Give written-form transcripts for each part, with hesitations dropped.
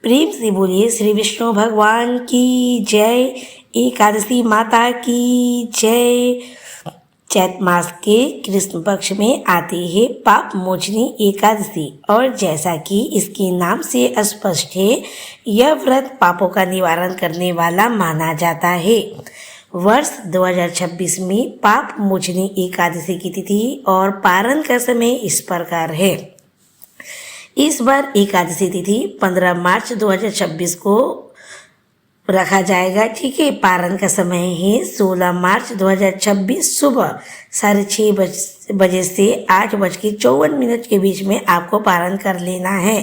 प्रेम से बोलिए श्री विष्णु भगवान की जय। एकादशी माता की जय। चैत मास के कृष्ण पक्ष में आती है पाप मोचनी एकादशी, और जैसा कि इसके नाम से स्पष्ट है, यह व्रत पापों का निवारण करने वाला माना जाता है। वर्ष 2026 में पाप मोचनी एकादशी की तिथि और पारण का समय इस प्रकार है। इस बार एकादशी तिथि 15 मार्च 2026 को रखा जाएगा। ठीक है, पारण का समय है 16 मार्च 2026 सुबह 6:30 बजे से 8:54 के बीच में आपको पारण कर लेना है।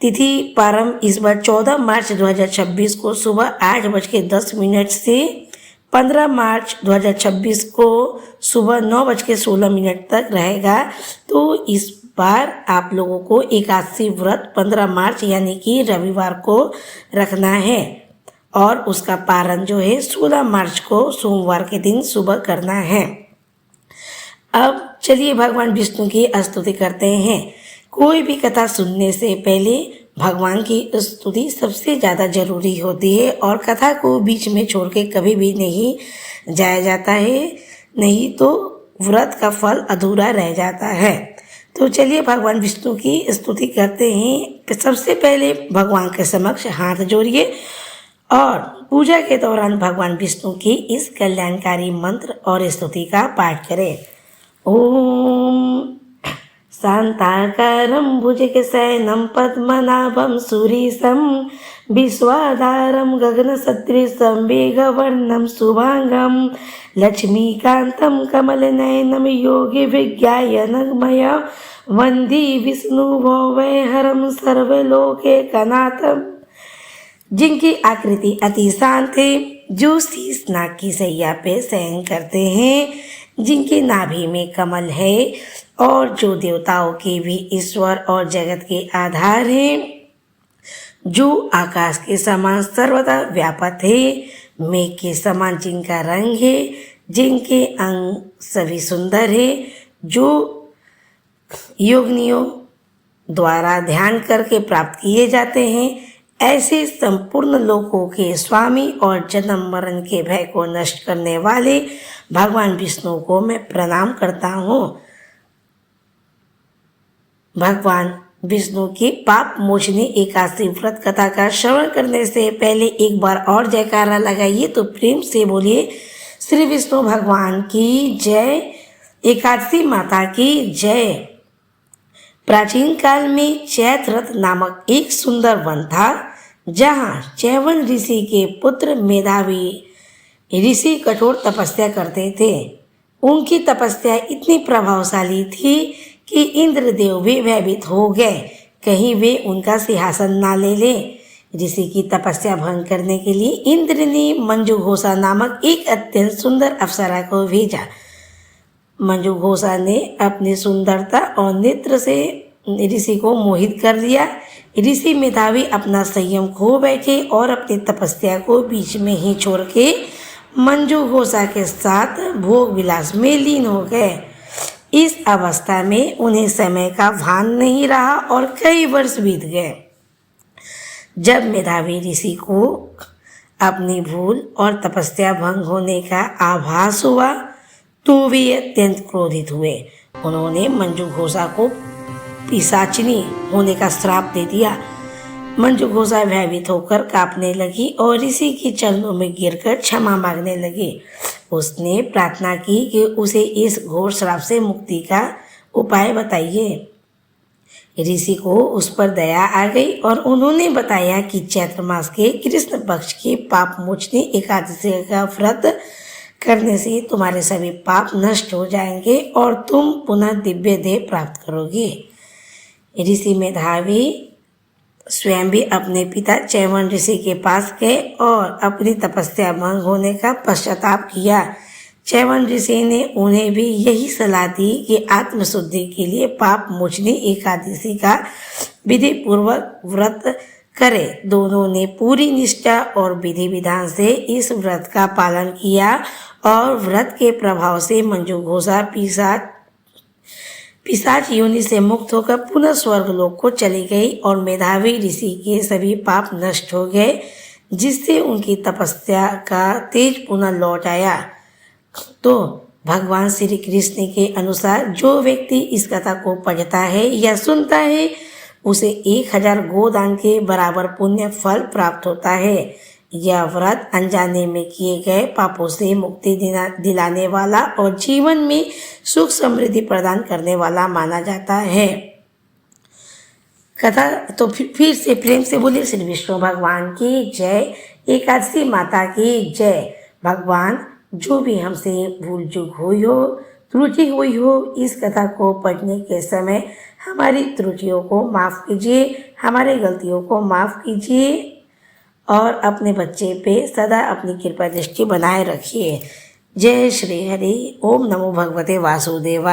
तिथि प्रारंभ इस बार 14 मार्च 2026 को सुबह 8:10 से 15 मार्च 2026 को सुबह 9:16 तक रहेगा। तो इस बार आप लोगों को एकादशी व्रत 15 मार्च यानी कि रविवार को रखना है, और उसका पारण जो है 16 मार्च को सोमवार के दिन सुबह करना है। अब चलिए भगवान विष्णु की स्तुति करते हैं। कोई भी कथा सुनने से पहले भगवान की स्तुति सबसे ज़्यादा जरूरी होती है, और कथा को बीच में छोड़ के कभी भी नहीं जाया जाता है, नहीं तो व्रत का फल अधूरा रह जाता है। तो चलिए भगवान विष्णु की स्तुति करते हैं। सबसे पहले भगवान के समक्ष हाथ जोड़िए और पूजा के दौरान भगवान विष्णु की इस कल्याणकारी मंत्र और स्तुति का पाठ करें। ओम शांताकारं भुजगशयनं पद्मनाभं सुरेशं विश्वाधारं गगनसदृशं मेघवर्णं शुभांगं लक्ष्मीकान्तं कमलनयनं योगिविज्ञानगमयं वन्दे विष्णुभवैहरं सर्वलोकैकनाथं। जिनकी आकृति अति शांत है, जो शीश नाग की सैया पे शयन करते हैं, जिनके नाभि में कमल है, और जो देवताओं के भी ईश्वर और जगत के आधार हैं, जो आकाश के समान सर्वदा व्यापक है, मेघ के समान जिनका रंग है, जिनके अंग सभी सुंदर है, जो योगिनियों द्वारा ध्यान करके प्राप्त किए जाते हैं, ऐसे संपूर्ण लोकों के स्वामी और जन्म मरण के भय को नष्ट करने वाले भगवान विष्णु को मैं प्रणाम करता हूँ। भगवान विष्णु की पाप मोचनी एकादशी व्रत कथा का श्रवण करने से पहले एक बार और जयकारा लगाइए। तो प्रेम से बोलिए श्री विष्णु भगवान की जय, एकादशी माता की जय। प्राचीन काल में चैत्ररथ नामक एक सुंदर वन था, जहाँ चैवन ऋषि के पुत्र मेधावी ऋषि कठोर तपस्या करते थे। उनकी तपस्या इतनी प्रभावशाली थी कि इंद्रदेव भी भयभीत हो गए, कहीं वे उनका सिंहासन ना ले लें। ऋषि की तपस्या भंग करने के लिए इंद्र ने मंजूघोषा नामक एक अत्यंत सुंदर अप्सरा को भेजा। मंजूघोषा ने अपनी सुंदरता और नेत्र से ऋषि को मोहित कर दिया। ऋषि मेधावी अपना संयम खो बैठे और अपनी तपस्या को बीच में ही छोड़ के मंजूघोषा के साथ भोग विलास में लीन हो गए। इस अवस्था में उन्हें समय का भान नहीं रहा और कई वर्ष बीत गए। जब मेधावी ऋषि को अपनी भूल और तपस्या भंग होने का आभास हुआ, तो वे अत्यंत क्रोधित हुए। उन्होंने मंजूघोषा को पिशाचिनी होने का श्राप दे दिया। मंजूघोषा भयभीत होकर कांपने लगी और ऋषि के चरणों में गिरकर क्षमा मांगने लगी। उसने प्रार्थना की कि उसे इस घोर श्राप से मुक्ति का उपाय बताइए। ऋषि को उस पर दया आ गई और उन्होंने बताया कि चैत्र मास के कृष्ण पक्ष की पाप मोचनी एकादशी का व्रत करने से तुम्हारे सभी पाप नष्ट हो जाएंगे और तुम पुनः दिव्य देह प्राप्त करोगे। ऋषि मेधावी स्वयं भी अपने पिता चैवन ऋषि के पास गए और अपनी तपस्या भंग होने का पश्चाताप किया। चैवन ऋषि ने उन्हें भी यही सलाह दी कि आत्मशुद्धि के लिए पाप मोचनी एकादशी का विधि पूर्वक व्रत करे। दोनों ने पूरी निष्ठा और विधि विधान से इस व्रत का पालन किया और व्रत के प्रभाव से मंजूघोषा पिशाच योनि से मुक्त होकर पुनः स्वर्गलोक को चली गई और मेधावी ऋषि के सभी पाप नष्ट हो गए, जिससे उनकी तपस्या का तेज पुनः लौट आया। तो भगवान श्री कृष्ण के अनुसार जो व्यक्ति इस कथा को पढ़ता है या सुनता है उसे 1000 गोदान के बराबर पुण्य फल प्राप्त होता है। यह व्रत अनजाने में किए गए पापों से मुक्ति दिलाने वाला और जीवन में सुख समृद्धि प्रदान करने वाला माना जाता है। कथा तो फिर से प्रेम से बोलिए श्री विष्णु भगवान की जय, एकादशी माता की जय। भगवान जो भी हमसे भूल चूक हुई हो, त्रुटि हुई हो, इस कथा को पढ़ने के समय हमारी त्रुटियों को माफ़ कीजिए, हमारी गलतियों को माफ़ कीजिए और अपने बच्चे पे सदा अपनी कृपा दृष्टि बनाए रखिए। जय श्री हरि। ओम नमो भगवते वासुदेवाय।